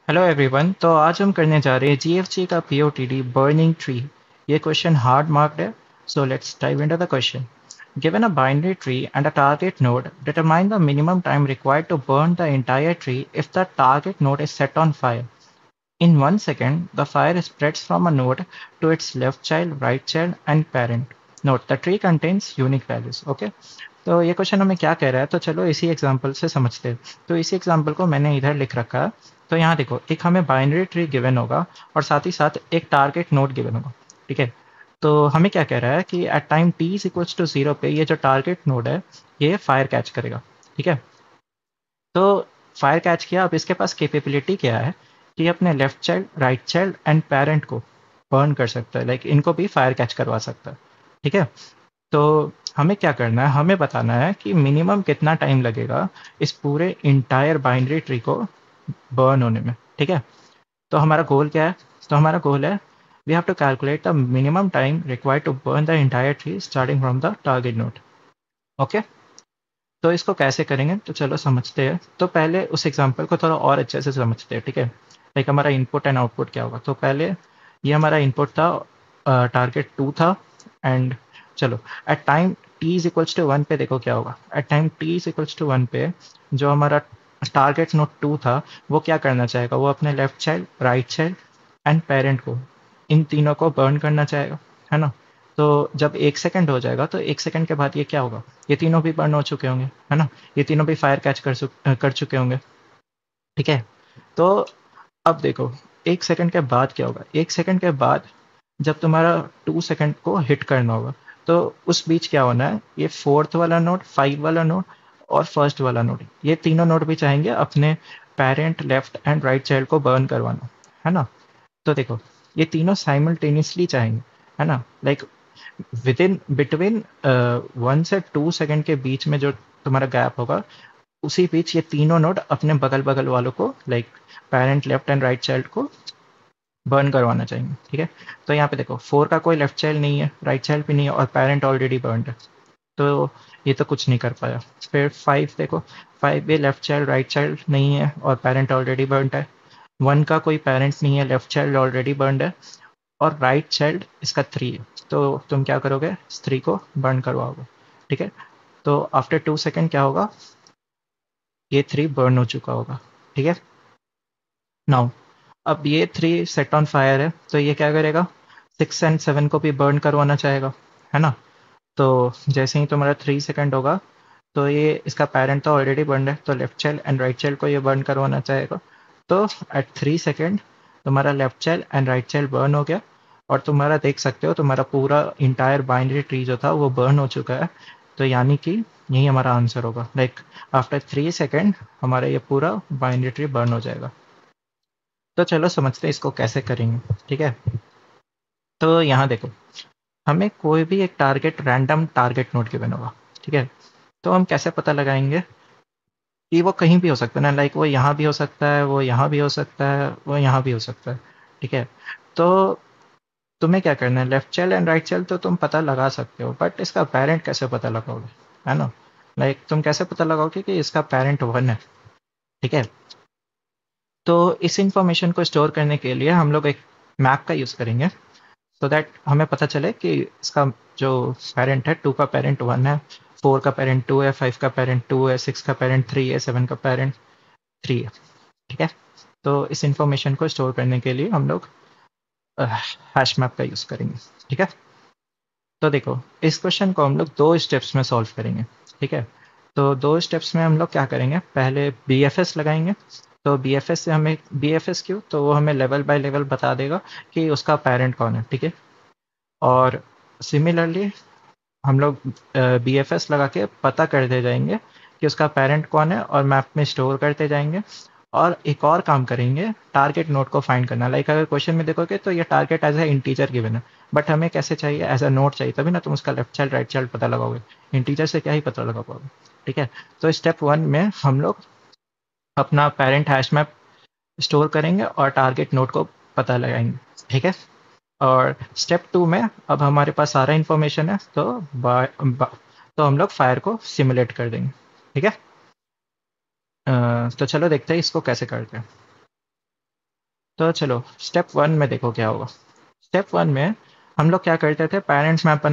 Hello everyone. तो आज हम करने जा रहे हैं जीएफसी का पीओटीडी बर्निंग ट्री। ये क्वेश्चन हार्ड मार्क्ड है। So let's dive into the question. Given a binary tree and a target node, determine the minimum time required to burn the entire tree if the target node is set on fire. In 1 second, the fire spreads from a node to its left child, right child, and parent. Note, the tree contains unique values. Okay? तो ये question हमें क्या कह रहा है, तो चलो इसी एग्जांपल से समझते हैं। तो इसी एग्जांपल को मैंने इधर लिख रखा है। तो यहाँ देखो, एक हमें बाइनरी ट्री गिवन होगा और साथ ही साथ एक टारगेट नोड गिवन होगा। ठीक है। तो हमें क्या कह रहा है कि at time t is equals to 0 पे ये जो टारगेट नोड है ये फायर कैच करेगा। ठीक है। तो फायर कैच किया, अब इसके पास कैपेबिलिटी क्या है कि अपने left child, right child and parent को बर्न कर सकता है, लाइक इनको भी फायर कैच करवा सकता है। ठीक है। तो हमें क्या करना है, हमें बताना है कि मिनिमम कितना टाइम लगेगा इस पूरे इंटायर बाइनरी ट्री को बर्न होने में। ठीक है। तो हमारा गोल क्या है, तो हमारा गोल है we have to calculate the minimum time required to burn the entire tree starting from the target node. Okay. तो इसको कैसे करेंगे, तो चलो समझते हैं। तो पहले उस एग्जांपल को थोड़ा और अच्छे से समझते हैं। ठीक है। लाइक हमारा इनपुट एंड आउटपुट क्या होगा। तो पहले ये हमारा इनपुट था, टारगेट 2 था। एंड चलो at time t is equals to 1 पे देखो क्या होगा। At time t is equals to 1 पे जो हमारा टारगेट नोड 2 था वो क्या करना चाहेगा, वो अपने left child, right child and parent को, इन तीनों को बर्न करना चाहेगा, है ना। तो जब 1 सेकंड हो जाएगा तो 1 सेकंड के बाद ये क्या होगा, ये तीनों भी बर्न हो चुके होंगे, है ना। ये तीनों भी फायर कैच कर चुके होंगे। ठीक है। तो अब देखो 1 सेकंड के बाद क्या होगा। 1 सेकंड के बाद जब तुम्हारा 2 सेकंड को हिट करना होगा तो उस बीच क्या होना है, ये फोर्थ वाला नोड, 5 वाला नोड और फर्स्ट वाला नोड, ये तीनों नोड भी चाहेंगे अपने parent, left and right child को बर्न करवाना, है ना। तो देखो ये तीनों साइमल्टेनियसली चाहेंगे, है ना। लाइक विद इन बिटवीन 1 से 2 सेकंड के बीच में जो तुम्हारा गैप होगा, उसी बीच ये तीनों नोड अपने बगल बगल वालों को, like parent, left and right child को बर्न करवाना चाहेंगे। ठीक है। तो यहाँ पे देखो 4 का कोई लेफ्ट चाइल्ड नहीं है, राइट चाइल्ड भी नहीं है और पेरेंट ऑलरेडी बर्नड है। तो ये तो कुछ नहीं कर पाया। फिर 5 देखो, 5 भी लेफ्ट चाइल्ड, राइट चाइल्ड नहीं है और पेरेंट ऑलरेडी बर्नड है। 1 का कोई पेरेंट नहीं है, लेफ्ट चाइल्ड ऑलरेडी बर्नड है और राइट चाइल्ड इसका 3 है। तो तुम क्या करोगे, इस 3 को बर्न करवाओगे। ठीक है। तो आफ्टर 2 सेकंड क्या होगा, ये 3 बर्न हो चुका होगा। ठीक है। नाउ अब ये 3 सेट ऑन फायर है तो ये क्या करेगा, 6 एंड 7 को भी बर्न करवाना चाहेगा, है ना। तो जैसे ही तुम्हारा 3 सेकंड होगा तो ये इसका पेरेंट तो ऑलरेडी बर्न है तो left child and right child को ये बर्न करवाना चाहेगा। तो एट 3 सेकंड तुम्हारा left child and right child burn हो गया और तुम्हारा देख सकते हो तुम्हारा पूरा इंटायर बाइनरी ट्री जो था वो बर्न हो चुका है। तो यानी कि यही हमारा आंसर होगा, लाइक आफ्टर 3 सेकंड हमारा ये पूरा बाइनरी ट्री बर्न हो जाएगा। तो चलो समझते हैं इसको कैसे करेंगे। ठीक है। तो यहाँ देखो, हमें कोई भी एक target, random target node given होगा। ठीक है। तो हम कैसे पता लगाएंगे कि वो कहीं भी हो सकता है ना, लाइक वो यहाँ भी हो सकता है, वो यहाँ भी हो सकता है, वो यहाँ भी हो सकता है। ठीक है। तो तुम्हें क्या करना है, left child and right child तो तुम पता लगा सकते हो, बट इसका पेरेंट कैसे पता लगाओगे, है ना। लाइक तुम कैसे पता लगाओगे कि इसका पेरेंट 1 है। ठीक है। तो इस इंफॉर्मेशन को स्टोर करने के लिए हम लोग एक मैप का यूज़ करेंगे सो दैट हमें पता चले कि इसका जो पेरेंट है, 2 का पेरेंट 1 है, 4 का पेरेंट 2 है, 5 का पेरेंट 2 है, 6 का पेरेंट 3 है, 7 का पेरेंट 3 है। ठीक है। तो इस इंफॉर्मेशन को स्टोर करने के लिए हम लोग हैश मैप का यूज़ करेंगे। ठीक है। तो देखो इस क्वेश्चन को हम लोग 2 स्टेप्स में सॉल्व करेंगे। ठीक है। तो 2 स्टेप्स में हम लोग क्या करेंगे, पहले BFS लगाएंगे। तो BFS से हमें, BFS क्यों, तो वो हमें लेवल बाय लेवल बता देगा कि उसका पेरेंट कौन है। ठीक है। और सिमिलरली हम लोग BFS लगा के पता करते जाएंगे कि उसका पेरेंट कौन है और मैप में स्टोर करते जाएंगे। और एक और काम करेंगे, टारगेट नोड को फाइंड करना। लाइक अगर क्वेश्चन में देखोगे तो ये target as a integer given है, बट हमें कैसे चाहिए, एज अ नोड चाहिए, तभी ना तुम उसका लेफ्ट चाइल्ड, राइट चाइल्ड पता लगाओगे। इंटीजर से क्या ही पता लगा पाओगे। ठीक है। तो स्टेप 1 में हम लोग अपना पेरेंट हैश मैप स्टोर करेंगे और टारगेट नोड को पता लगाएंगे। ठीक है। और स्टेप 2 में अब हमारे पास सारा इन्फॉर्मेशन है तो तो हम लोग फायर को सिमुलेट कर देंगे। ठीक है। तो चलो देखते हैं इसको कैसे करते हैं। तो चलो स्टेप 1 में देखो क्या होगा। स्टेप 1 में हम लोग क्या करते थे, पेरेंट्स मैप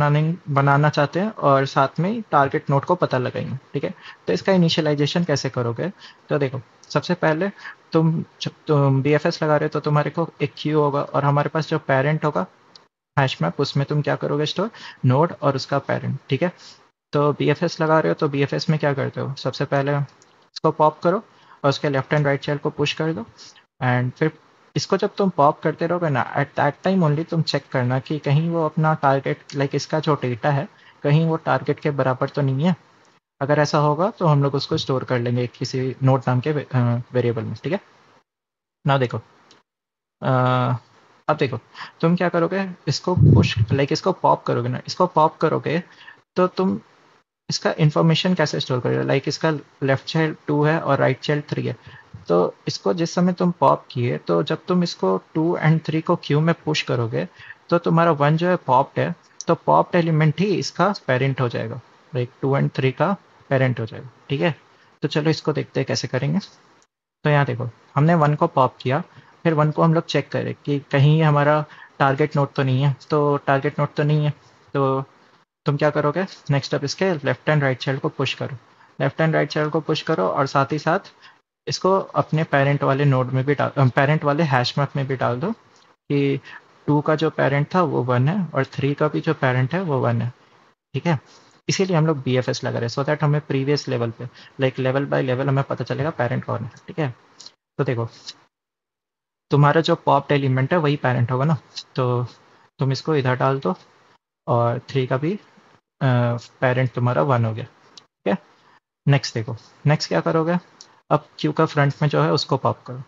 बनाना चाहते हैं और साथ में टारगेट नोड को पता लगाएंगे, ठीक है। तो इसका इनिशियलाइजेशन कैसे करोगे? तो देखो, सबसे पहले तुम बीएफएस लगा रहे हो तो तुम्हारे को एक क्यू होगा और हमारे पास जो पेरेंट होगा हैश मैप, उसमें तुम क्या करोगे, स्टोर नोड और उसका पेरेंट, ठीक है। तो बीएफएस लगा रहे हो तो बीएफएस में क्या करते हो, सबसे पहले इसको पॉप करो और उसके लेफ्ट एंड राइट चाइल्ड को पुश कर दो। एंड फिर इसको जब तुम पॉप करते रहोगे ना, एट दैट टाइम ओनली तुम चेक करना कि कहीं वो अपना टारगेट, लाइक इसका जो डेटा है, कहीं वो टारगेट के बराबर तो नहीं है। अगर ऐसा होगा तो हम लोग उसको स्टोर कर लेंगे किसी नोट नाम के वेरिएबल में, ठीक है। ना देखो, अब देखो, तुम क्या करोगे, इसको पुश, लाइक इसको पॉप करोगे ना, इसको पॉप करोगे तो तुम इसका इंफॉर्मेशन कैसे स्टोर करोगे, लाइक इसका लेफ्ट चाइल्ड 2 है और राइट चाइल्ड 3 है। तो इसको जिस समय तुम पॉप किए, तो जब तुम इसको 2 एंड 3 को क्यू में पुश करोगे तो तुम्हारा 1 जो है पॉप्ड है, तो पॉप्ड एलिमेंट ही इसका पेरेंट हो जाएगा, लाइक 2 एंड 3 का पेरेंट हो जाएगा, ठीक है। तो चलो इसको देखते हैं कैसे करेंगे। तो यहाँ देखो, हमने 1 को पॉप किया, फिर 1 को हम लोग चेक करें कि कहीं ये हमारा टारगेट नोड तो नहीं है। तो टारगेट नोड तो नहीं है, तो तुम क्या करोगे, नेक्स्ट अप इसके लेफ्ट एंड राइट चाइल्ड को पुश करो, लेफ्ट एंड राइट चाइल्ड को पुश करो और साथ ही साथ इसको अपने पेरेंट वाले नोड में भी डाल, पेरेंट वाले हैश मैप में भी डाल दो कि 2 का जो पेरेंट था वो 1 है और 3 का भी जो पेरेंट है वो 1 है, ठीक है। इसीलिए हम लोग बी एफ एस लगा रहे हैं, सो दैट हमें प्रीवियस लेवल पे, लाइक लेवल बाय लेवल हमें पता चलेगा पेरेंट कौन है, ठीक है। तो देखो, तुम्हारा जो पॉप्ड एलिमेंट है वही पेरेंट होगा ना, तो तुम इसको इधर डाल दो और 3 का भी पेरेंट तुम्हारा 1 हो गया, ठीक है। नेक्स्ट देखो, नेक्स्ट क्या करोगे, अब क्यू का फ्रंट में जो है उसको पॉप करो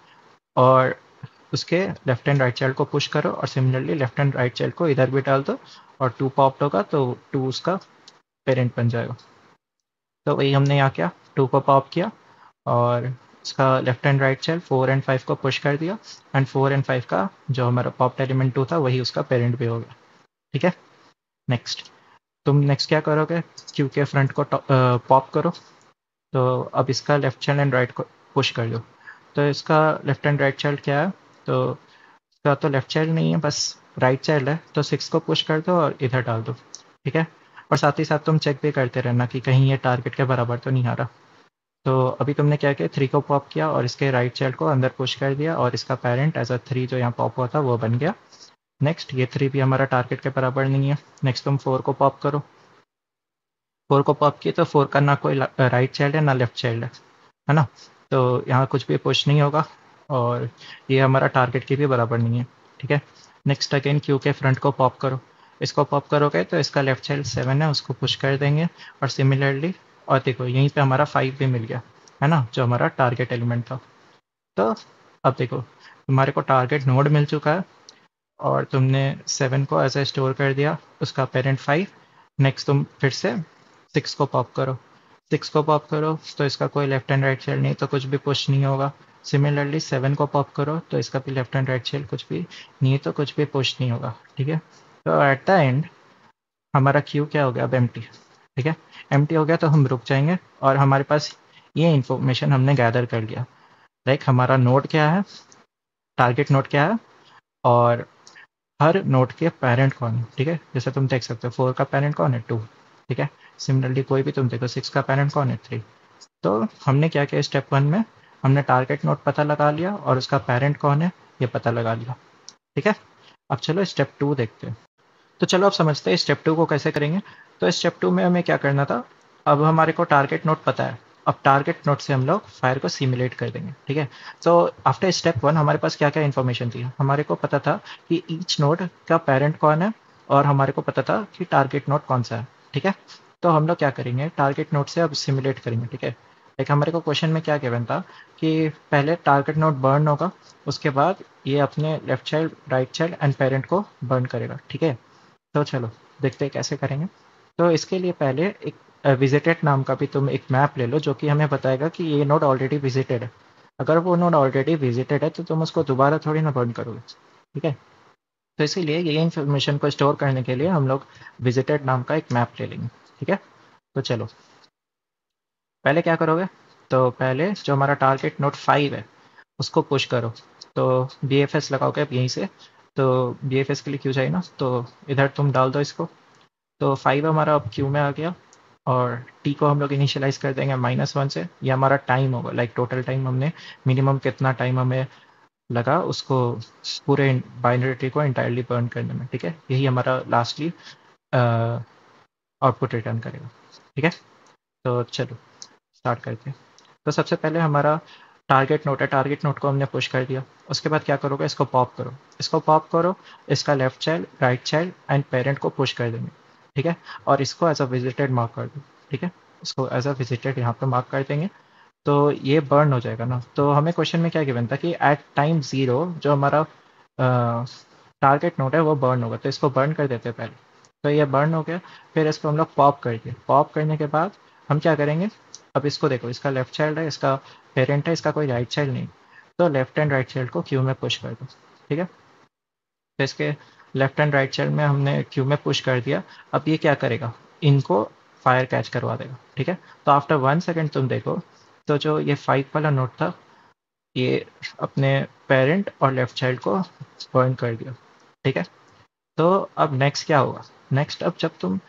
और उसके लेफ्ट एंड राइट चाइल्ड को पुश करो और similarly left and right child को इधर भी डाल दो और 2 पॉप्ड होगा तो 2 उसका पेरेंट बन जाएगा। तो वही हमने यहाँ किया, 2 को पॉप किया और उसका left and right child 4 and 5 को पुश कर दिया एंड 4 एंड 5 का जो हमारा पॉप्ड एलिमेंट 2 था वही उसका पेरेंट भी हो गया, ठीक है। नेक्स्ट, तुम नेक्स्ट क्या करोगे, क्यू के फ्रंट को पॉप करो, तो अब इसका लेफ्ट चाइल्ड एंड राइट को पुश कर दो। तो इसका लेफ्ट एंड राइट चाइल्ड क्या है, तो इसका तो लेफ्ट चाइल्ड नहीं है, बस राइट चाइल्ड है, तो 6 को पुश कर दो और इधर डाल दो, ठीक है। और साथ ही साथ तुम चेक भी करते रहना कि कहीं ये टारगेट के बराबर तो नहीं आ रहा। तो अभी तुमने क्या किया, 3 को पॉप किया और इसके राइट चाइल्ड को अंदर पुश कर दिया और इसका पेरेंट एज अ 3 जो यहाँ पॉप हुआ था वो बन गया। नेक्स्ट, ये 3 भी हमारा टारगेट के बराबर नहीं है। नेक्स्ट तुम 4 को पॉप करो, 4 को पॉप किए तो 4 का ना कोई राइट चाइल्ड है ना लेफ्ट चाइल्ड है ना, तो यहाँ कुछ भी पुश नहीं होगा और ये हमारा टारगेट के भी बराबर नहीं है, ठीक है। नेक्स्ट अगेन क्यू के फ्रंट को पॉप करो, इसको पॉप करोगे तो इसका लेफ्ट चाइल्ड 7 है, उसको पुश कर देंगे और सिमिलरली, और देखो यहीं पे हमारा 5 भी मिल गया, है ना, जो हमारा टारगेट एलिमेंट था। तो अब देखो, तुम्हारे को टारगेट नोड मिल चुका है और तुमने 7 को ऐसे स्टोर कर दिया, उसका पेरेंट 5। नेक्स्ट तुम फिर से 6 को पॉप करो, 6 को पॉप करो तो इसका कोई लेफ्ट एंड राइट चाइल्ड नहीं, तो कुछ भी पुश नहीं होगा। सिमिलरली 7 को पॉप करो तो इसका भी लेफ्ट एंड राइट चाइल्ड कुछ भी नहीं, तो कुछ भी पुश नहीं होगा, ठीक है। तो एट द एंड हमारा क्यू क्या हो गया, अब एम्प्टी, ठीक है। एम्प्टी हो गया तो हम रुक जाएंगे और हमारे पास ये इन्फॉर्मेशन हमने गैदर कर लिया, लाइक हमारा नोड क्या है, टारगेट नोड क्या है और हर नोड के पेरेंट कौन है, ठीक है। जैसे तुम देख सकते हो 4 का पेरेंट कौन है, 2, ठीक है। सिमिलरली कोई भी तुम देखो 6 का पेरेंट कौन है, 3। तो हमने क्या किया, स्टेप 1 में हमने टारगेट नोड पता लगा लिया और उसका पेरेंट कौन है ये पता लगा लिया, ठीक है। अब चलो स्टेप 2 देखते हैं। तो चलो अब समझते हैं स्टेप 2 को कैसे करेंगे। तो स्टेप 2 में हमें क्या करना था, अब हमारे को टारगेट नोड पता है, अब टारगेट नोड से हम लोग फायर को सिमुलेट कर देंगे, ठीक है। तो आफ्टर स्टेप 1 हमारे पास क्या क्या इन्फॉर्मेशन थी, हमारे को पता था कि ईच नोड का पेरेंट कौन है और हमारे को पता था कि टारगेट नोड कौन सा है, ठीक है। तो हम लोग क्या करेंगे, टारगेट नोड से अब सिमुलेट करेंगे, ठीक है। लाइक हमारे को क्वेश्चन में क्या गिवन था कि पहले टारगेट नोड बर्न होगा, उसके बाद ये अपने left child, right child and parent को बर्न करेगा, ठीक है। तो चलो देखते हैं कैसे करेंगे। तो इसके लिए पहले एक विजिटेड नाम का भी तुम एक मैप ले लो जो कि हमें बताएगा कि ये नोड ऑलरेडी विजिटेड है। अगर वो नोड ऑलरेडी विजिटेड है तो तुम उसको दोबारा थोड़ी ना बर्न करोगे, ठीक है। तो इसीलिए ये इन्फॉर्मेशन को स्टोर करने के लिए हम लोग विजिटेड नाम का एक मैप ले लेंगे, ठीक है। तो चलो पहले क्या करोगे, तो पहले जो हमारा टारगेट नोड 5 है उसको पुश करो, तो BFS लगाओगे अब यहीं से, तो BFS के लिए क्यू चाहिए ना, तो इधर तुम डाल दो इसको। तो 5 हमारा अब क्यू में आ गया, और टी को हम लोग इनिशियलाइज कर देंगे -1 से। ये हमारा टाइम होगा, लाइक टोटल टाइम हमने मिनिमम कितना टाइम हमें लगा उसको पूरे बाइनरी ट्री को इंटायरली बर्न करने में, ठीक है। यही हमारा लास्टली आउटपुट रिटर्न करेगा, ठीक है। तो चलो स्टार्ट करते हैं। तो सबसे पहले हमारा टारगेट नोट है, टारगेट नोट को हमने पुश कर दिया। उसके बाद क्या करोगे, इसको पॉप करो, इसको पॉप करो, इसका left child, right child and parent को पुश कर देंगे, ठीक है। और इसको एज अ विजिटेड मार्क कर दो, ठीक है। इसको एज अ विजिटेड यहाँ पे मार्क कर देंगे, तो ये बर्न हो जाएगा ना। तो हमें क्वेश्चन में क्या गिवन था कि एट टाइम 0 जो हमारा टारगेट नोट है वो बर्न होगा, तो इसको बर्न कर देते हैं पहले। तो ये बर्न हो गया, फिर इसको हम लोग पॉप कर दिए। पॉप करने के बाद हम क्या करेंगे, अब इसको देखो, इसका लेफ्ट चाइल्ड है, इसका पेरेंट है, इसका कोई राइट चाइल्ड नहीं, तो लेफ्ट एंड राइट चाइल्ड को क्यू में पुश कर दो, ठीक है। तो इसके लेफ्ट एंड राइट चाइल्ड में हमने क्यू में पुश कर दिया। अब ये क्या करेगा, इनको फायर कैच करवा देगा, ठीक है। तो आफ्टर 1 सेकेंड तुम देखो, तो जो ये 5 वाला नोट था, ये अपने पेरेंट और लेफ्ट चाइल्ड को बर्न कर दिया, ठीक है। तो अब नेक्स्ट क्या होगा, नेक्स्ट अब जब तुम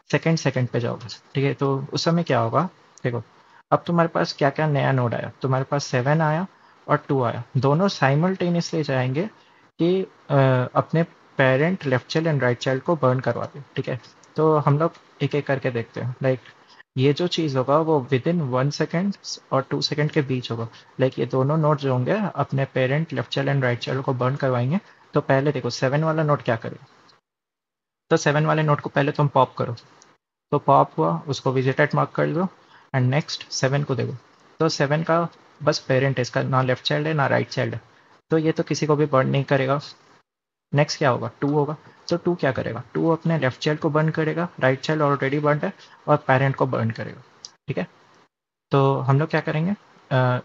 सेकेंड सेकेंड पे जाओगे, ठीक है, तो उस समय क्या होगा, देखो अब तुम्हारे पास क्या क्या नया नोड आया, तुम्हारे पास 7 आया और 2 आया, दोनों साइमल्टेनियसली जाएंगे कि अपने parent, left child and right child को बर्न करवा दे, ठीक है। तो हम लोग एक एक करके देखते हैं। लाइक ये जो चीज़ होगा वो विद इन 1 सेकेंड और 2 सेकेंड के बीच होगा। लाइक ये दोनों नोट जो होंगे अपने parent, left child and right child को बर्न करवाएंगे। तो पहले देखो 7 वाला नोट क्या करेगा, तो 7 वाले नोट को पहले तुम पॉप करो, तो पॉप हुआ, उसको विजिटेड मार्क कर दो, एंड नेक्स्ट 7 को देखो, तो 7 का बस पेरेंट है, इसका ना लेफ्ट चाइल्ड है ना राइट चाइल्ड है, तो ये तो किसी को भी बर्न नहीं करेगा। नेक्स्ट क्या होगा, 2 होगा, तो 2 क्या करेगा, 2 अपने लेफ्ट चाइल्ड को बर्न करेगा, राइट चाइल्ड ऑलरेडी बर्न है, और पेरेंट को बर्न करेगा, ठीक है। तो हम लोग क्या करेंगे,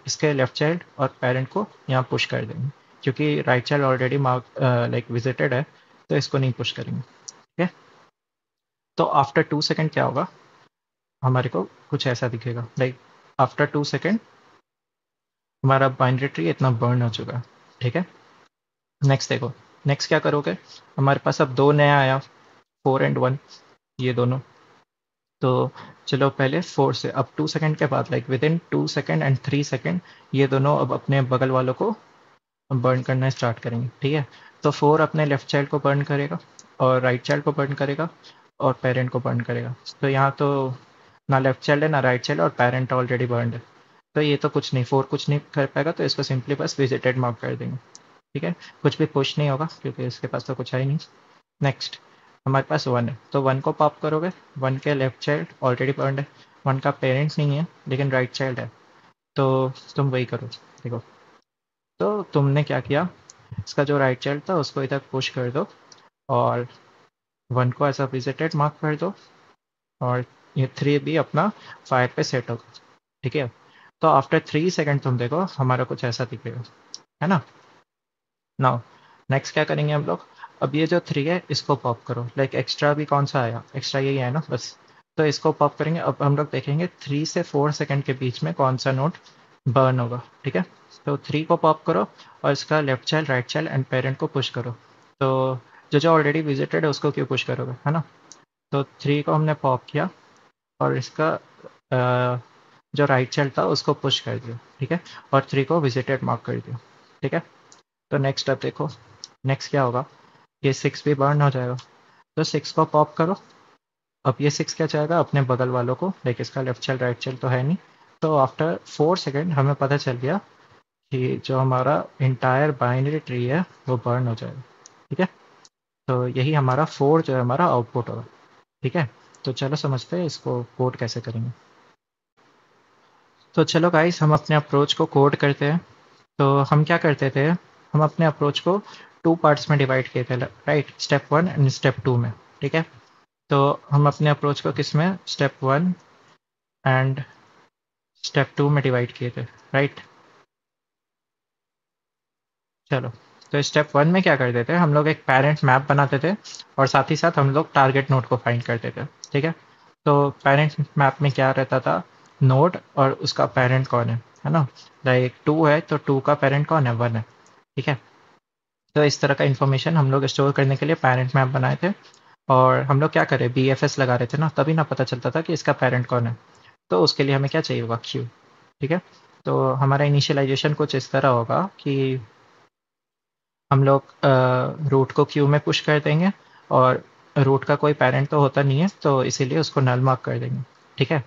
इसके लेफ्ट चाइल्ड और पेरेंट को यहाँ पुश कर देंगे, क्योंकि right child already mark like visited है, तो इसको नहीं पुश करेंगे, ठीक है। तो आफ्टर 2 सेकेंड क्या होगा, हमारे को कुछ ऐसा दिखेगा, लाइक आफ्टर 2 सेकेंड हमारा बाइनरी ट्री इतना बर्न हो चुका है, ठीक है। नेक्स्ट देखो, नेक्स्ट क्या करोगे, हमारे पास अब दो नया आया, 4 और 1, ये दोनों। तो चलो पहले 4 से, अब 2 सेकेंड के बाद like with in 2 second and 3 second ये दोनों अब अपने बगल वालों को बर्न करना स्टार्ट करेंगे, ठीक है। तो 4 अपने लेफ्ट चाइल्ड को बर्न करेगा, और राइट चाइल्ड को बर्न करेगा, और पेरेंट को बर्न करेगा। तो यहाँ तो ना लेफ्ट चाइल्ड है ना राइट चाइल्ड, और पेरेंट ऑलरेडी बर्न है, तो ये तो कुछ नहीं, 4 कुछ नहीं कर पाएगा, तो इसको सिंपली बस विजिटेड मार्क कर देंगे, ठीक है। कुछ भी पुश नहीं होगा क्योंकि इसके पास तो कुछ है ही नहीं। नेक्स्ट हमारे पास 1 है, तो 1 को पॉप करोगे, 1 के लेफ्ट चाइल्ड ऑलरेडी बर्न है, 1 का पेरेंट्स नहीं है लेकिन राइट चाइल्ड है, तो तुम वही करो। देखो, तो तुमने क्या किया, इसका जो राइट चाइल्ड था उसको इधर पुश कर दो, और 1 को ऐसा विजिटेड मार्क कर दो, और ये 3 भी अपना फायर पे सेट होगा, ठीक है। तो आफ्टर 3 सेकेंड तुम देखो हमारा कुछ ऐसा दिखेगा, है ना। नाउ नेक्स्ट क्या करेंगे हम लोग, अब ये जो 3 है इसको पॉप करो, लाइक एक्स्ट्रा भी कौन सा आया, एक्स्ट्रा यही है ना बस, तो इसको पॉप करेंगे। अब हम लोग देखेंगे 3 से 4 सेकेंड के बीच में कौन सा नोट बर्न होगा, ठीक है। तो 3 को पॉप करो, और इसका left child, right child and parent को पुश करो। तो जो जो ऑलरेडी विजिटेड है उसको क्यों पुश करोगे, है ना। तो 3 को हमने पॉप किया, और इसका जो राइट चाइल्ड था उसको पुश कर दिया, ठीक है, और 3 को विजिटेड मार्क कर दिया, ठीक है। तो नेक्स्ट स्टेप देखो, नेक्स्ट क्या होगा, ये 6 भी बर्न हो जाएगा, तो 6 को पॉप करो। अब ये 6 क्या चाहेगा, अपने बगल वालों को, लाइक इसका लेफ्ट चाइल्ड राइट चाइल्ड तो है नहीं, तो आफ्टर 4 सेकेंड हमें पता चल गया कि जो हमारा इंटायर बाइनरी ट्री है वो बर्न हो जाएगा, ठीक है। तो यही हमारा 4 जो है हमारा आउटपुट होगा, ठीक है। तो चलो समझते हैं इसको कोड कैसे करेंगे। तो चलो गाइस हम अपने अप्रोच को कोड करते हैं। तो हम क्या करते थे, हम अपने अप्रोच को 2 पार्ट्स में डिवाइड किए थे, राइट, स्टेप 1 एंड स्टेप 2 में, ठीक है। तो हम अपने अप्रोच को किस में, स्टेप 1 एंड स्टेप 2 में डिवाइड किए थे, राइट। चलो, तो स्टेप 1 में क्या करते थे, हम लोग एक पेरेंट मैप बनाते थे, और साथ ही साथ हम लोग टारगेट नोड को फाइंड करते थे, ठीक है। तो पेरेंट मैप में क्या रहता था, नोड और उसका पेरेंट कौन है ना। लाइक 2 है तो 2 का पेरेंट कौन है, 1 है, ठीक है। तो इस तरह का इन्फॉर्मेशन हम लोग स्टोर करने के लिए पेरेंट मैप बनाए थे, और हम लोग क्या करें, BFS लगा रहे थे ना, तभी ना पता चलता था कि इसका पेरेंट कौन है। तो उसके लिए हमें क्या चाहिए होगा, क्यू। ठीक है। तो हमारा इनिशियलाइजेशन कुछ इस तरह होगा कि हम लोग रूट को क्यू में पुश कर देंगे, और रूट का कोई पेरेंट तो होता नहीं है, तो इसीलिए उसको नल मार्क कर देंगे। ठीक है।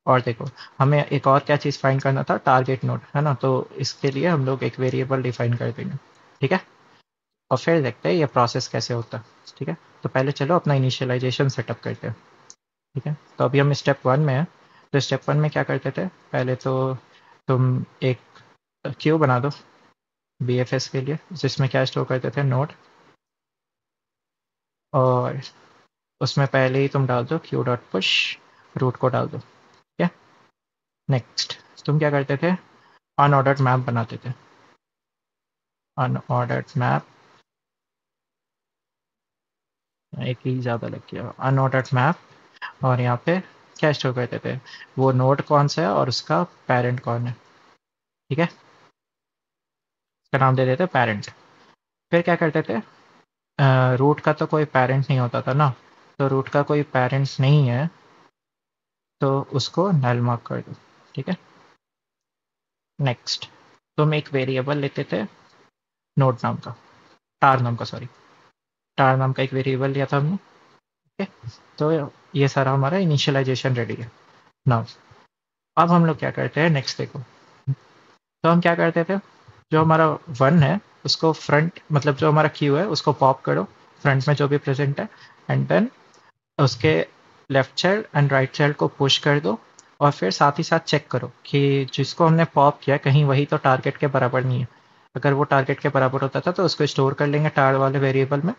और देखो, हमें एक और क्या चीज़ फाइंड करना था, टारगेट नोड, है ना। तो इसके लिए हम लोग एक वेरिएबल डिफाइन कर देंगे। ठीक है। और फिर देखते हैं ये प्रोसेस कैसे होता है। ठीक है। तो पहले चलो अपना इनिशियलाइजेशन सेटअप करते हैं। ठीक है। तो अभी हम स्टेप 1 में हैं। तो स्टेप 1 में क्या करते थे, पहले तो तुम एक क्यू बना दो BFS के लिए, जिसमें क्या स्टोर करते थे, नोड। और उसमें पहले ही तुम डाल दो क्यू डॉट पुश, रूट को डाल दो। ठीक है। नेक्स्ट तुम क्या करते थे, अनऑर्डर्ड मैप बनाते थे। अनऑर्डर्ड मैप, एक ही ज़्यादा लग गया, अनऑर्डर्ड मैप। और यहाँ पे क्या स्टोर करते थे, वो नोड कौन सा है और उसका पेरेंट कौन है। ठीक है। इसका नाम दे देते पेरेंट। फिर क्या करते थे, रूट का तो कोई पेरेंट नहीं होता था ना, तो रूट का कोई पेरेंट्स नहीं है, तो उसको नल मार्क कर दो। ठीक है। नेक्स्ट तुम एक वेरिएबल लेते थे, नोड नाम का, टार नाम का, सॉरी, टार नाम का एक वेरिएबल लिया था हमने। ठीक है। तो ये सारा हमारा इनिशियलाइजेशन रेडी है। नाउ अब हम लोग क्या करते हैं, नेक्स्ट देखो। तो हम क्या करते थे, जो हमारा 1 है उसको फ्रंट, मतलब जो हमारा क्यू है उसको पॉप करो, फ्रंट में जो भी प्रेजेंट है, एंड देन उसके left child and right child को पुश कर दो। और फिर साथ ही साथ चेक करो कि जिसको हमने पॉप किया कहीं वही तो टारगेट के बराबर नहीं है। अगर वो टारगेट के बराबर होता था तो उसको स्टोर कर लेंगे टार वाले वेरिएबल में,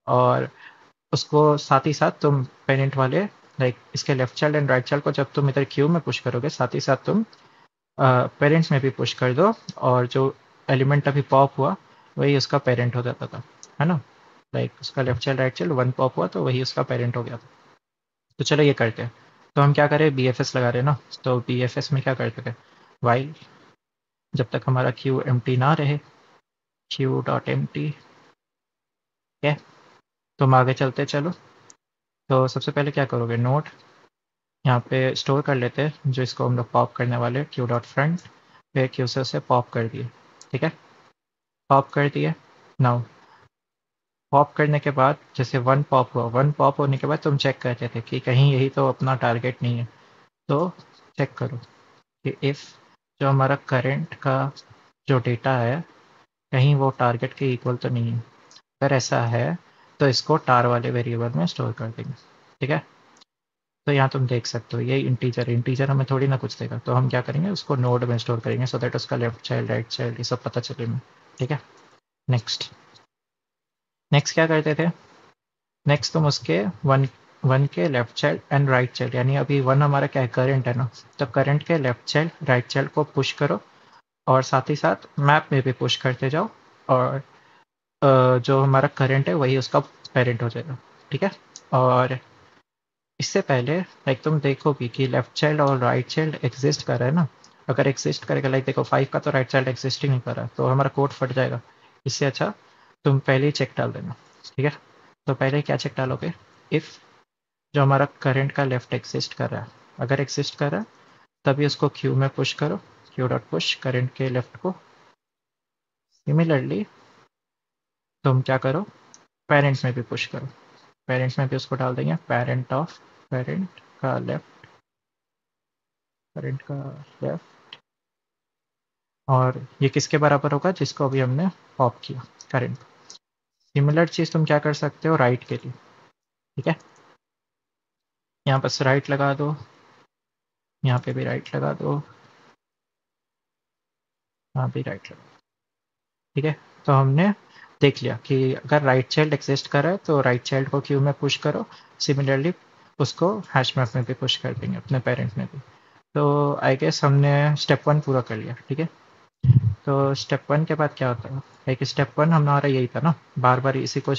और उसको साथ ही साथ तुम पेरेंट वाले, लाइक इसके left child and right child को जब तुम इधर क्यू में पुश करोगे, साथ ही साथ तुम पेरेंट्स में भी पुश कर दो, और जो एलिमेंट अभी पॉप हुआ वही उसका पेरेंट हो जाता था, है ना। लाइक उसका left child right child 1 pop हुआ तो वही उसका पेरेंट हो गया था। तो चलो ये करते हैं। तो हम क्या करें, BFS लगा रहे हैं ना, तो BFS में क्या करते थे, वाइल जब तक हमारा क्यू एम्प्टी ना रहे, क्यू डॉट एम्प्टी। ठीक है। तुम आगे चलते चलो। तो सबसे पहले क्या करोगे, नोट यहाँ पे स्टोर कर लेते हैं, जो इसको हम लोग पॉप करने वाले, क्यू डॉट फ्रंट, फिर क्यू से उसे पॉप कर दिए। ठीक है। पॉप कर दिए। नाउ पॉप करने के बाद जैसे 1 पॉप हुआ, 1 पॉप होने के बाद तुम चेक करते थे कि कहीं यही तो अपना टारगेट नहीं है। तो चेक करो कि इफ़ जो हमारा करंट का जो डेटा है कहीं वो टारगेट के इक्वल तो नहीं है। अगर ऐसा है तो इसको टार वाले वेरिएबल में स्टोर कर देंगे। ठीक है। तो यहाँ तुम देख सकते हो ये इंटीजर, इंटीजर हमें थोड़ी ना कुछ देगा, तो हम क्या करेंगे, उसको नोड में स्टोर करेंगे, सो दैट उसका लेफ्ट चाइल्ड राइट चाइल्ड ये सब पता चले हमें। ठीक है। नेक्स्ट नेक्स्ट क्या करते थे, नेक्स्ट तुम उसके वन वन के left child and right child, यानी अभी 1 हमारा क्या है, करंट है ना, तो करंट के लेफ्ट चाइल्ड राइट चाइल्ड को पुश करो, और साथ ही साथ मैप में भी पुश करते जाओ, और जो हमारा करंट है वही उसका पेरेंट हो जाएगा। ठीक है। और इससे पहले लाइक तुम देखोगी कि लेफ्ट चाइल्ड और राइट चाइल्ड एग्जिस्ट कर रहा है ना, अगर एग्जिस्ट करेगा, लाइक देखो 5 का तो राइट चाइल्ड एग्जिस्ट ही नहीं कर रहा, तो हमारा कोड फट जाएगा। इससे अच्छा तुम पहले ही चेक डाल देना। ठीक है। तो पहले क्या चेक डालोगे, इफ़ जो हमारा करंट का लेफ्ट एग्जिस्ट कर रहा है, अगर एग्जिस्ट कर रहा है तभी उसको क्यू में पुश करो, क्यू डॉट पुश करंट के लेफ्ट को। सिमिलरली तुम क्या करो, पेरेंट्स में भी पुश करो, पेरेंट्स में भी उसको डाल देंगे, पेरेंट ऑफ पेरेंट का लेफ्ट, पेरेंट का लेफ्ट। और ये किसके बराबर होगा, जिसको अभी हमने पॉप किया, करंट। सिमिलर चीज़ तुम क्या कर सकते हो राइट के लिए। ठीक है। यहाँ बस राइट लगा दो, यहाँ पे भी राइट लगा दो, यहाँ भी राइट लगा दो। ठीक है। तो हमने देख लिया कि अगर राइट चाइल्ड एग्जिस्ट कर रहा है तो राइट चाइल्ड को क्यू में पुश करो, सिमिलरली उसको हैश मैप में भी पुश कर देंगे, अपने पेरेंट में भी। तो आई गेस हमने स्टेप 1 पूरा कर लिया। ठीक है। तो स्टेप 1 के बाद क्या होता है, लाइक स्टेप 1 हमारा यही था ना, बार बार इसी को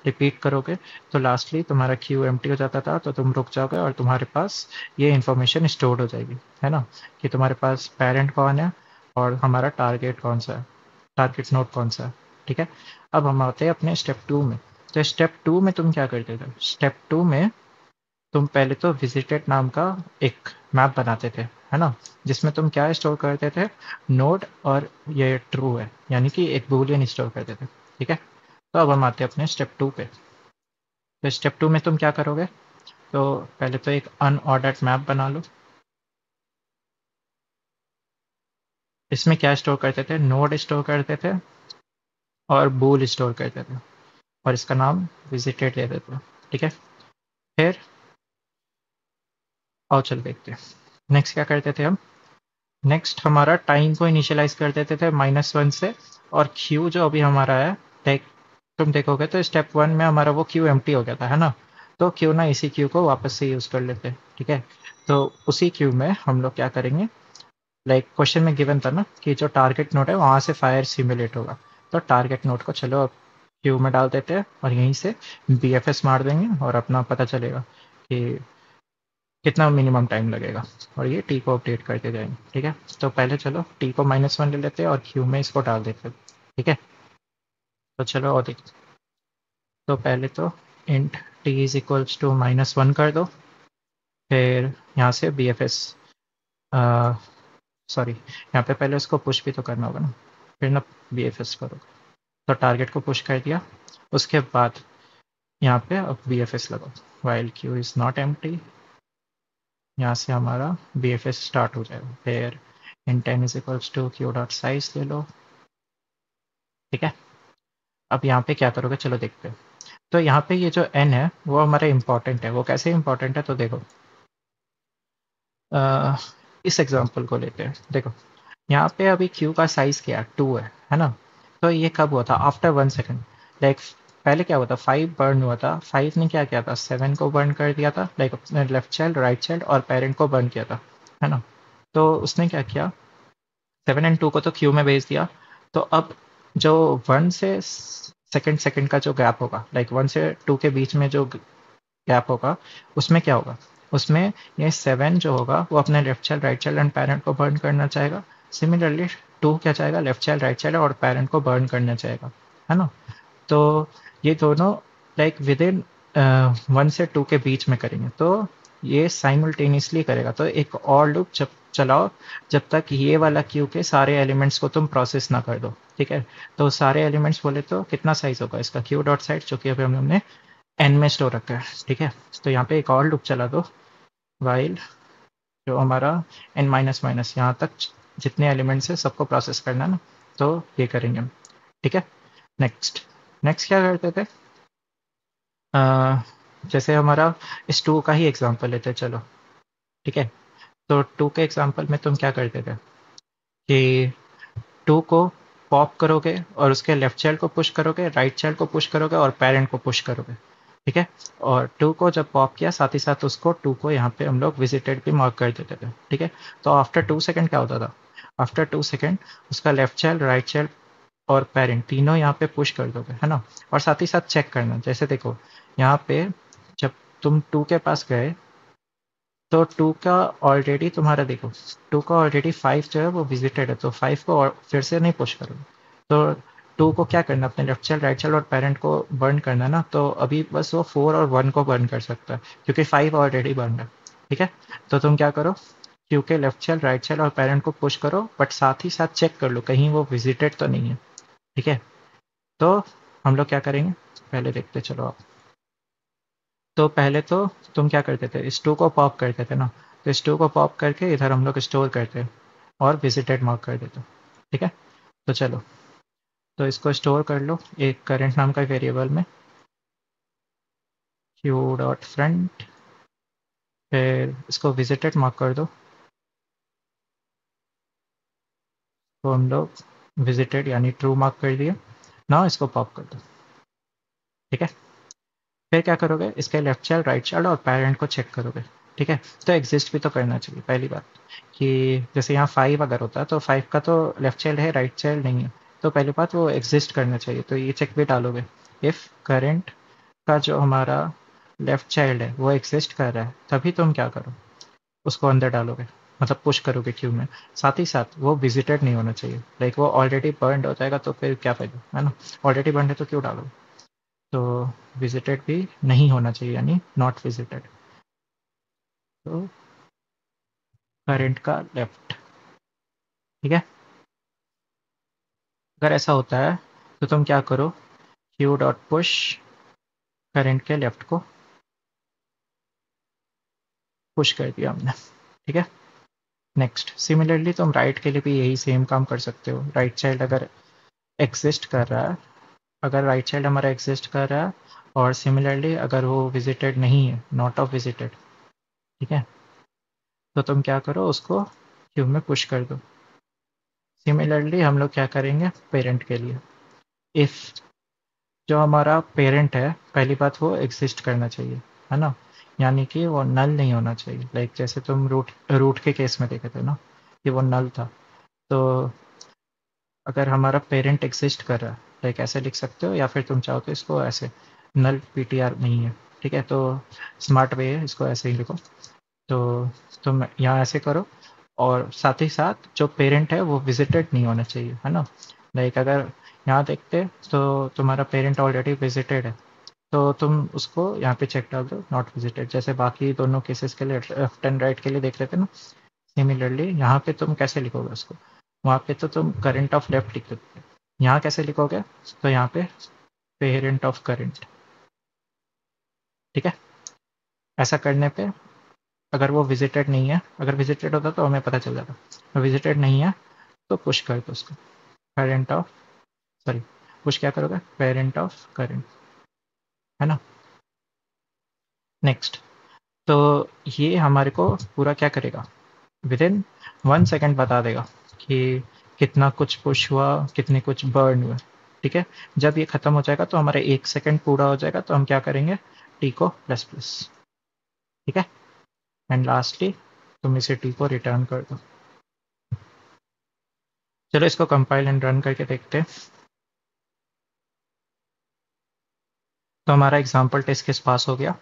रिपीट करोगे तो लास्टली तुम्हारा क्यू एम्प्टी हो जाता था, तो तुम रुक जाओगे और तुम्हारे पास ये इन्फॉर्मेशन स्टोर्ड हो जाएगी, है ना, कि तुम्हारे पास पेरेंट कौन है और हमारा टारगेट कौन सा है। टारगेट नोड कौन सा है, ठीक है। अब हम आते हैं अपने स्टेप 2 में। तो स्टेप 2 में तुम क्या करते थे? स्टेप 2 में तुम पहले तो विजिटेड नाम का एक मैप बनाते थे, है ना, जिसमें तुम क्या स्टोर करते थे? नोड और ये ट्रू है, यानी कि एक बूलियन स्टोर करते थे, ठीक है। तो अब हम आते हैं अपने स्टेप 2 पे। तो स्टेप 2 में तुम क्या करोगे? तो पहले तो एक अनऑर्डर्ड मैप बना लो। इसमें क्या स्टोर करते थे? नोड स्टोर करते थे और बूल स्टोर करते थे, और इसका नाम विजिटेड दे देते थे, ठीक है। फिर आओ चल देखते हैं नेक्स्ट क्या करते थे हम। नेक्स्ट हमारा टाइम को इनिशियलाइज कर देते थे -1 से, और क्यू जो अभी हमारा है, लाइक तुम देखोगे तो स्टेप 1 में हमारा वो क्यू एम्प्टी हो गया था, है ना। तो क्यू ना इसी क्यू को वापस से यूज़ कर लेते हैं, ठीक है। तो उसी क्यू में हम लोग क्या करेंगे, लाइक क्वेश्चन में गिवन था ना कि जो टारगेट नोड है वहाँ से फायर सिमुलेट होगा। तो टारगेट नोड को चलो अब क्यू में डाल देते हैं और यहीं से BFS मार देंगे और अपना पता चलेगा कि कितना मिनिमम टाइम लगेगा, और ये टी को अपडेट करते जाएंगे, ठीक है। तो पहले चलो टी को -1 ले लेते हैं और क्यू में इसको डाल देते हैं, ठीक है। तो चलो और देखते। तो पहले तो int t is equals to -1 कर दो। फिर यहाँ से BFS, सॉरी, यहाँ पे पहले उसको पुश भी तो करना होगा ना, फिर ना BFS करो। तो टारगेट को पुश कर दिया, उसके बाद यहाँ पे अब BFS लगाओ, while queue is not empty. यहाँ से हमारा BFS स्टार्ट हो जाएगा। फिर इन 10 is equals to queue dot size ले लो, ठीक है। अब यहाँ पे क्या करोगे, चलो देखते हैं। तो यहाँ पे ये जो n है वो हमारा इंपॉर्टेंट है। वो कैसे इंपॉर्टेंट है, तो देखो, इस एग्जांपल को लेते हैं। देखो यहाँ पे अभी q का साइज क्या 2 है ना। तो ये कब हुआ था? After 1 second. लाइक पहले क्या हुआ था, 5 बर्न हुआ था। 5 ने क्या किया था? 7 को बर्न कर दिया था, लाइक अपने लेफ्ट चाइल्ड, राइट चाइल्ड और पेरेंट को बर्न किया था, है ना। तो उसने क्या किया, 7 एंड 2 को तो क्यू में भेज दिया। तो अब जो 1 से सेकेंड सेकेंड का जो गैप होगा, लाइक 1 से 2 के बीच में जो गैप होगा, उसमें क्या होगा, उसमें ये 7 जो होगा वो अपने left child, right child and parent को बर्न करना चाहेगा। सिमिलरली 2 क्या चाहेगा, लेफ्ट चाइल्ड, राइट चाइल्ड और पेरेंट को बर्न करना चाहेगा, है ना। तो ये दोनों लाइक विद इन 1 से 2 के बीच में करेंगे, तो ये साइमल्टेनियसली करेगा। तो एक और लूप जब चलाओ जब तक ये वाला क्यू के सारे एलिमेंट्स को तुम प्रोसेस ना कर दो, ठीक है। तो सारे एलिमेंट्स बोले तो कितना साइज होगा इसका, क्यू डॉट साइड, जो कि अभी हमने एन में स्टोर रखा है, ठीक है। तो यहाँ पे एक और लूप चला दो, वाइल जो हमारा एन माइनस माइनस यहाँ तक जितने एलिमेंट्स है सबको प्रोसेस करना है ना। तो ये करेंगे हम, ठीक है। नेक्स्ट नेक्स्ट क्या करते थे, जैसे हमारा इस 2 का ही एग्जांपल लेते हैं, चलो, ठीक है। तो 2 के एग्जांपल में तुम क्या करते थे कि 2 को पॉप करोगे और उसके लेफ्ट चाइल्ड को पुश करोगे, राइट चाइल्ड को पुश करोगे और पेरेंट को पुश करोगे, ठीक है। और 2 को जब पॉप किया साथ ही साथ उसको 2 को यहाँ पे हम लोग विजिटेड भी मार्क कर देते थे, ठीक है। तो आफ्टर 2 सेकेंड क्या होता था, आफ्टर 2 सेकेंड उसका लेफ्ट चाइल्ड, राइट चाइल्ड और पेरेंट तीनों यहाँ पे पुश कर दोगे, है ना। और साथ ही साथ चेक करना, जैसे देखो यहाँ पे जब तुम 2 के पास गए तो 2 का ऑलरेडी तुम्हारा देखो, 2 का ऑलरेडी 5 जो है वो विजिटेड है, तो 5 को और फिर से नहीं पुश करोगे। तो 2 को क्या करना, अपने लेफ्ट चाइल्ड, राइट चाइल्ड और पेरेंट को बर्न करना है ना। तो अभी बस वो 4 और 1 को बर्न कर सकता है क्योंकि 5 ऑलरेडी बर्न है, ठीक है। तो तुम क्या करो, क्योंकि लेफ्ट चाइल्ड, राइट चाइल्ड और पेरेंट को पुश करो, बट साथ ही साथ चेक कर लो कहीं वो विजिटेड तो नहीं है, ठीक है। तो हम लोग क्या करेंगे, पहले देखते चलो आप। तो पहले तो तुम क्या करते थे, इस 2 को पॉप करते थे ना। तो इस 2 को पॉप करके इधर हम लोग स्टोर करते और विजिटेड मार्क कर देते, ठीक है। तो चलो, तो इसको स्टोर कर लो एक करेंट नाम का वेरिएबल में, क्यू डॉट फ्रंट। फिर इसको विजिटेड मार्क कर दो, तो हम लोग विजिटेड यानी ट्रू मार्क कर दिए ना। इसको पॉप कर दो, ठीक है। फिर क्या करोगे, इसके लेफ्ट चाइल्ड, राइट चाइल्ड और पेरेंट को चेक करोगे, ठीक है। तो एग्जिस्ट भी तो करना चाहिए पहली बात, कि जैसे यहाँ 5 अगर होता है तो 5 का तो लेफ्ट चाइल्ड है, राइट चाइल्ड नहीं है। तो पहली बात वो एग्जिस्ट करना चाहिए, तो ये चेक भी डालोगे। इफ़ करेंट का जो हमारा लेफ्ट चाइल्ड है वो एग्जिस्ट कर रहा है, तभी तुम क्या करो, उसको अंदर डालोगे, मतलब पुश करोगे क्यू में, साथ ही साथ वो विजिटेड नहीं होना चाहिए। लाइक वो ऑलरेडी बर्नड हो जाएगा तो फिर क्या फायदा, है ना। ऑलरेडी बर्नड है तो क्यों डालो। तो विजिटेड भी नहीं होना चाहिए, यानी नॉट विजिटेड। तो करंट का लेफ्ट, ठीक है। अगर ऐसा होता है तो तुम क्या करो, क्यू डॉट पुश करंट के लेफ्ट को पुश कर दिया हमने, ठीक है। नेक्स्ट सिमिलरली तुम राइट के लिए भी यही सेम काम कर सकते हो। राइट चाइल्ड अगर एग्जिस्ट कर रहा है, अगर राइट चाइल्ड हमारा एग्जिस्ट कर रहा है और सिमिलरली अगर वो विजिटेड नहीं है, नॉट ऑफ विजिटेड, ठीक है, तो तुम क्या करो, उसको क्यू में पुश कर दो। सिमिलरली हम लोग क्या करेंगे पेरेंट के लिए, इफ़ जो हमारा पेरेंट है पहली बात वो एग्जिस्ट करना चाहिए, है ना, यानी कि वो नल नहीं होना चाहिए। लाइक जैसे तुम रूट रूट के केस में देखे थे ना कि वो नल था। तो अगर हमारा पेरेंट एग्जिस्ट कर रहा है, लाइक ऐसे लिख सकते हो, या फिर तुम चाहो तो इसको ऐसे, नल पीटीआर नहीं है, ठीक है, तो स्मार्ट वे है, इसको ऐसे ही लिखो। तो तुम यहाँ ऐसे करो, और साथ ही साथ जो पेरेंट है वो विजिटेड नहीं होना चाहिए, है ना। लाइक अगर यहाँ देखते तो तुम्हारा पेरेंट ऑलरेडी विजिटेड है, तो तुम उसको यहाँ पे चेक डाल दो नॉट विजिटेड, जैसे बाकी दोनों केसेस के लिए लेफ्ट एंड राइट के लिए देख रहे थे ना। सिमिलरली यहाँ पे तुम कैसे लिखोगे उसको, वहाँ पे तो तुम करंट ऑफ लेफ्ट लिख दोगे, यहाँ कैसे लिखोगे, तो यहाँ पे पेरेंट ऑफ करंट, ठीक है। ऐसा करने पे अगर वो विजिटेड नहीं है, अगर विजिटेड होता तो हमें पता चल जाता, विजिटेड नहीं है तो पुश कर दो उसको, पेरेंट ऑफ, सॉरी, पुश क्या करोगे, पेरेंट ऑफ करंट, है ना। नेक्स्ट, तो ये हमारे को पूरा क्या करेगा, विद इन 1 सेकेंड बता देगा कि कितना कुछ पुश हुआ, कितने कुछ बर्न हुए, ठीक है। जब ये खत्म हो जाएगा तो हमारा 1 सेकेंड पूरा हो जाएगा, तो हम क्या करेंगे, टी को प्लस प्लस, ठीक है। एंड लास्टली तुम इसे टी को रिटर्न कर दो। चलो इसको कंपाइल एंड रन करके देखते हैं। तो हमारा एग्जाम्पल टेस्ट केस पास हो गया।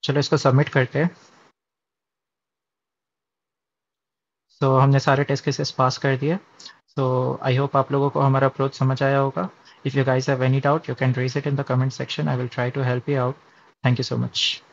चलो इसको सबमिट करते हैं। सो हमने सारे टेस्ट केसेस पास कर दिए। सो आई होप आप लोगों को हमारा अप्रोच समझ आया होगा। If you guys have any doubt you can raise it in the comment section, I will try to help you out. Thank you so much.